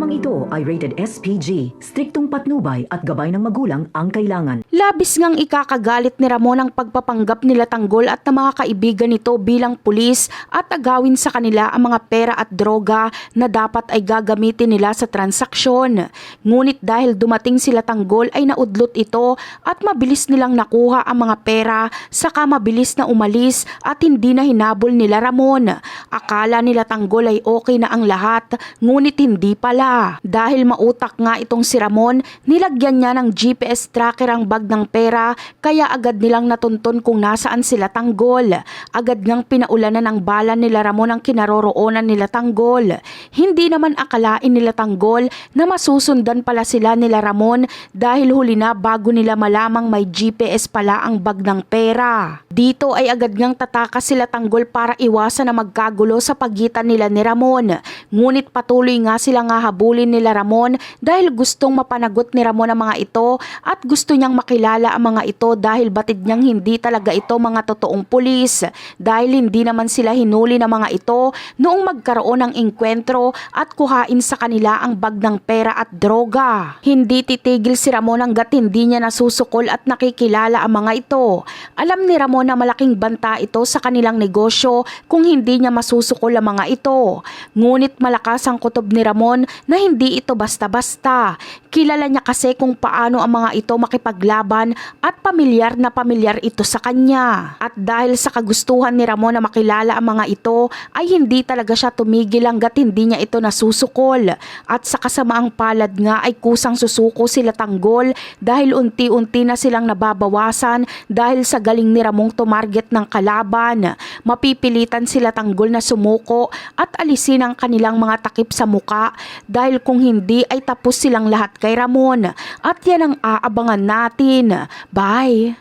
Programang ito ay rated SPG, striktong patnubay at gabay ng magulang ang kailangan. Labis ngang ikakagalit ni Ramon ang pagpapanggap nila Tanggol at ng mga kaibigan nito bilang pulis at agawin sa kanila ang mga pera at droga na dapat ay gagamitin nila sa transaksyon. Ngunit dahil dumating sila Tanggol ay naudlot ito at mabilis nilang nakuha ang mga pera saka mabilis na umalis at hindi na hinabol nila Ramon. Akala nila Tanggol ay okay na ang lahat, ngunit hindi pala. Dahil mautak nga itong si Ramon, nilagyan niya ng GPS tracker ang bag ng pera kaya agad nilang natuntun kung nasaan sila Tanggol. Agad ngang pinaulanan ng bala nila Ramon ang kinaroroonan nila Tanggol. Hindi naman akalain nila Tanggol na masusundan pala sila nila Ramon dahil huli na bago nila malamang may GPS pala ang bag ng pera. Dito ay agad ngang tatakas sila Tanggol para iwasan na magkagulo sa pagitan nila ni Ramon. Ngunit patuloy nga silang hahabulin nila Ramon dahil gustong mapanagot ni Ramon ang mga ito at gusto niyang makilala ang mga ito dahil batid niyang hindi talaga ito mga totoong pulis dahil hindi naman sila hinuli ng mga ito noong magkaroon ng engkwentro at kuhain sa kanila ang bag ng pera at droga. Hindi titigil si Ramon hanggat hindi niya nasusukol at nakikilala ang mga ito. Alam ni Ramon na malaking banta ito sa kanilang negosyo kung hindi niya masusukol ang mga ito. Ngunit malakas ang kutob ni Ramon na hindi ito basta-basta. Kilala niya kasi kung paano ang mga ito makipaglaban at pamilyar na pamilyar ito sa kanya. At dahil sa kagustuhan ni Ramon na makilala ang mga ito ay hindi talaga siya tumigil hanggat hindi niya ito nasusukol. At sa kasamaang palad nga ay kusang susuko sila Tanggol dahil unti-unti na silang nababawasan dahil sa galing ni Ramong tumarget ng kalaban. Mapipilitan sila Tanggol na sumuko at alisin ang kanilang mga takip sa muka dahil kung hindi ay tapos silang lahat kay Ramon. At yan ang aabangan natin. Bye!